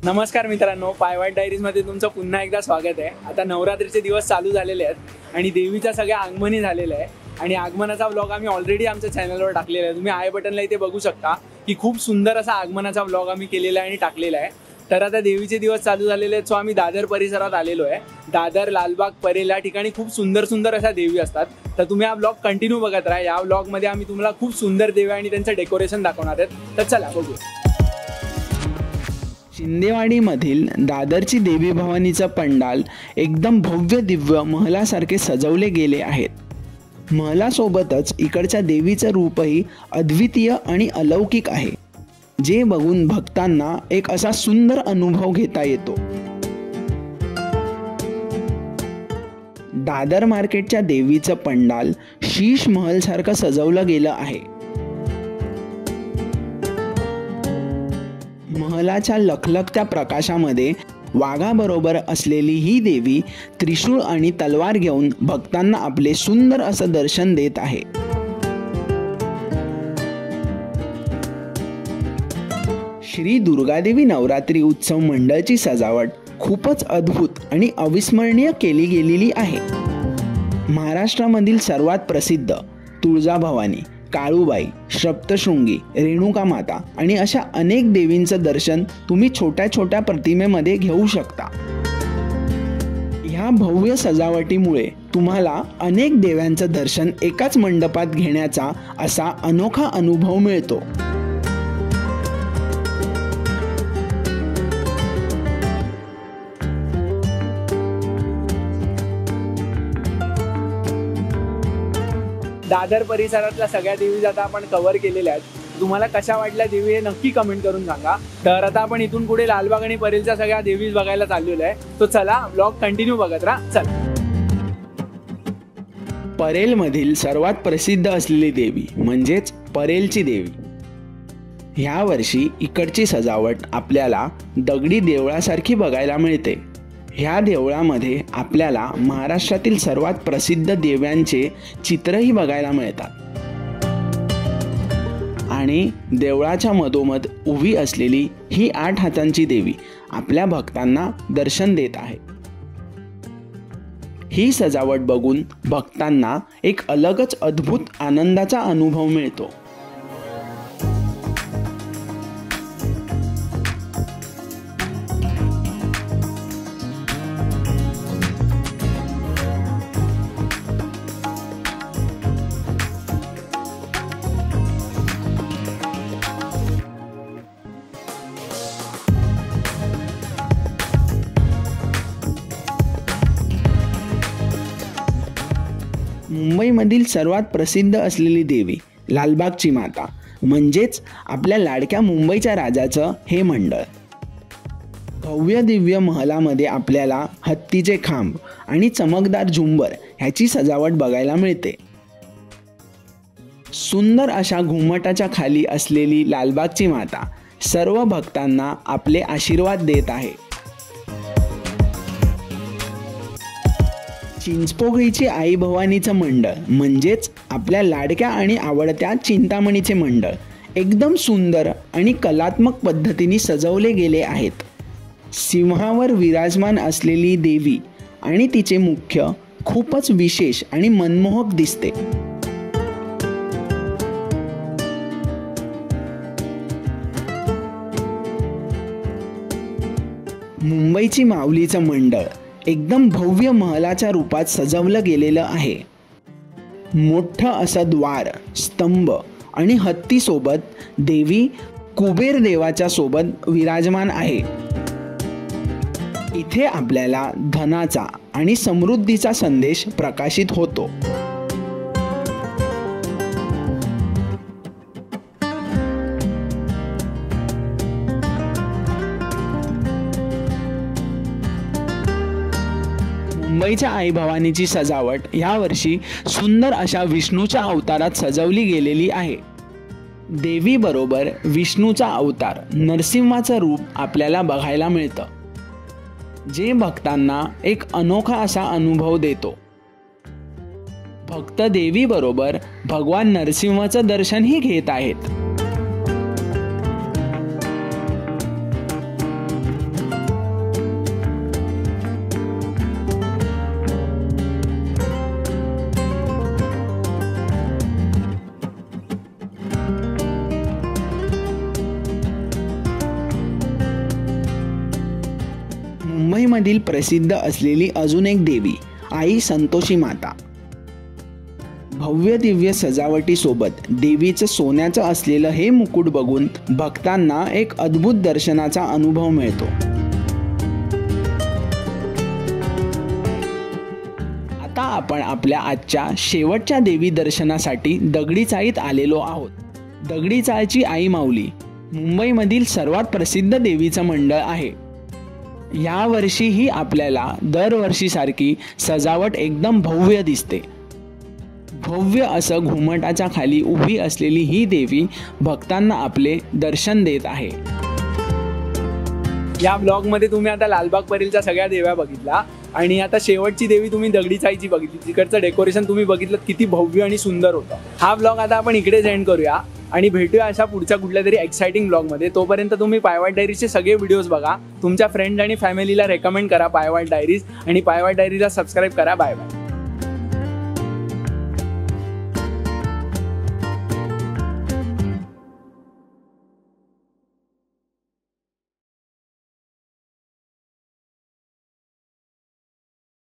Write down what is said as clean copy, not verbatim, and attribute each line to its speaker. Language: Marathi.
Speaker 1: नमस्कार मित्रांनो, पायवाट डायरीजमध्ये तुमचं पुन्हा एकदा स्वागत आहे। आता नवरात्रीचे दिवस चालू झालेले आहेत आणि देवीच्या सगळ्या आगमनी झालेले आहे आणि आगमनाचा व्लॉग आम्ही ऑलरेडी आमच्या चॅनलवर टाकलेला आहे। तुम्ही आय बटनला इथे बघू शकता की खूप सुंदर असा आगमनाचा व्लॉग आम्ही केलेला आहे आणि टाकलेला आहे। तर आता देवीचे दिवस चालू झालेले आहेत, सो आम्ही दादर परिसरात आलेलो आहे। दादर, लालबाग, परेल या ठिकाणी खूप सुंदर सुंदर अशा देवी असतात। तर तुम्ही हा व्लॉग कंटिन्यू बघत राहा। या व्लॉगमध्ये आम्ही तुम्हाला खूप सुंदर देवी आणि त्यांचं डेकोरेशन दाखवणार आहेत। तर चला बघू।
Speaker 2: शिंदेवाडीमधील दादरची देवी भवानीचं पंडाल एकदम भव्य दिव्य महलासारखे सजवले गेले आहेत। महलासोबतच इकडच्या देवीचं रूपही अद्वितीय आणि अलौकिक आहे, जे बघून भक्तांना एक असा सुंदर अनुभव घेता येतो। दादर मार्केटच्या देवीचं पंडाल शीश महलसारखं सजवलं गेलं आहे। महलाच्या लखलखत्या प्रकाशामध्ये वाघाबरोबर असलेली ही देवी त्रिशूळ आणि तलवार घेऊन भक्तांना आपले सुंदर असं दर्शन देत आहे। श्री दुर्गादेवी नवरात्री उत्सव मंडळची सजावट खूपच अद्भुत आणि अविस्मरणीय केली गेलेली आहे। महाराष्ट्रामधील सर्वात प्रसिद्ध तुळजाभवानी, काळूबाई, सप्तशृंगी, रेणुका माता आणि अशा अनेक देवींचं दर्शन तुम्ही छोट्या छोट्या प्रतिमेमध्ये घेऊ शकता। ह्या भव्य सजावटीमुळे तुम्हाला अनेक देव्यांचं दर्शन एकाच मंडपात घेण्याचा असा अनोखा अनुभव मिळतो।
Speaker 1: दादर परिसरातल्या सगळ्या देवी आता आपण कव्हर केलेल्या आहेत। तुम्हाला कशा वाटल्या देवी हे नक्की कमेंट करून सांगा। तर आता आपण इथून पुढे लालबाग आणि परेलच्या सगळ्या देवी बघायला चाललेलो आहे। तो चला व्लॉग कंटिन्यू बघत राहा। चला।
Speaker 2: परेलमधील सर्वात प्रसिद्ध असलेली देवी म्हणजेच परेलची देवी। ह्या वर्षी इकडची सजावट आपल्याला दगडी देवळासारखी बघायला मिळते। ह्या देवळामध्ये आपल्याला महाराष्ट्रातील सर्वात प्रसिद्ध देव्यांचे चित्रही बघायला मिळतात आणि देवळाच्या मधोमध उभी असलेली ही 8 हातांची देवी आपल्या भक्तांना दर्शन देत आहे। ही सजावट बघून भक्तांना एक अलगच अद्भुत आनंदाचा अनुभव मिळतो। मुंबईमधील सर्वात प्रसिद्ध असलेली देवी लालबागची माता म्हणजेच आपल्या लाडक्या मुंबईच्या राजाचं हे मंडळ। भव्य दिव्य महलामध्ये आपल्याला हत्तीचे खांब आणि चमकदार झुंबर ह्याची सजावट बघायला मिळते। सुंदर अशा घुमटाच्या खाली असलेली लालबागची माता सर्व भक्तांना आपले आशीर्वाद देत आहे। चिंचपोकळीची आई भवानीचं मंडळ म्हणजेच आपल्या लाडक्या आणि आवडत्या चिंतामणीचे मंडळ एकदम सुंदर आणि कलात्मक पद्धतीने सजवले गेले आहेत। सिंहावर विराजमान असलेली देवी आणि तिचे मुख्य खूपच विशेष आणि मनमोहक दिसते। मुंबईची माऊलीचं मंडळ एकदम भव्य महलाच्या रूपात सजवलं गेलेलं आहे। मोठं असं द्वार, स्तंभ आणि हत्तीसोबत देवी कुबेर देवाच्या सोबत विराजमान आहे। इथे आपल्याला धनाचा आणि समृद्धीचा संदेश प्रकाशित होतो। मुंबईच्या आई भवानीची सजावट यावर्षी सुंदर अशा विष्णूच्या अवतारात सजवली गेलेली आहे। देवी बरोबर विष्णूचा अवतार नरसिंहाचं रूप आपल्याला बघायला मिळतं, जे भक्तांना एक अनोखा असा अनुभव देतो। भक्त देवी बरोबर भगवान नरसिंहाचं दर्शनही घेत आहेत। मुंबईमधील प्रसिद्ध असलेली अजून एक देवी आई संतोषी माता. भव्य दिव्य सजावटीसोबत देवीचं सोन्याचं असलेलं हे मुकुट बघून भक्तांना एक अद्भुत दर्शनाचा अनुभव मिळतो. आता आपण आपल्या आजच्या शेवटच्या देवी दर्शनासाठी दगडी चाळीत आलेलो आहोत. दगडी चाळची आई माऊली मुंबईमधील सर्वात प्रसिद्ध देवीचं मंडळ आहे. यावर्षीही आपल्याला दरवर्षीसारखी सजावट एकदम भव्य दिसते. भव्य असं घुमटाच्या खाली उभी असलेली ही देवी भक्तांना आपले दर्शन देत आहे.
Speaker 1: या ब्लॉगमध्ये तुम्ही आता लालबाग परेलच्या सगळ्या देव्या बघितला आणि आता शेवटची देवी तुम्ही दगडी चाळीची बघितली. तिकडचं डेकोरेशन तुम्ही बघितलं किती भव्य आणि सुंदर होतं. हा ब्लॉग आता आपण इकडेच एंड करूया आणि भेटूया अशा पुढच्या कुठल्या तरी एक्साइटिंग ब्लॉगमध्ये. तोपर्यंत तुम्ही पायवाट डायरीजचे सगळे व्हिडिओज बघा, तुमच्या फ्रेंड आणि फॅमिलीला रेकमेंड करा पायवाट डायरीज, आणि पायवाट डायरीजला सबस्क्राईब करा. Bye bye.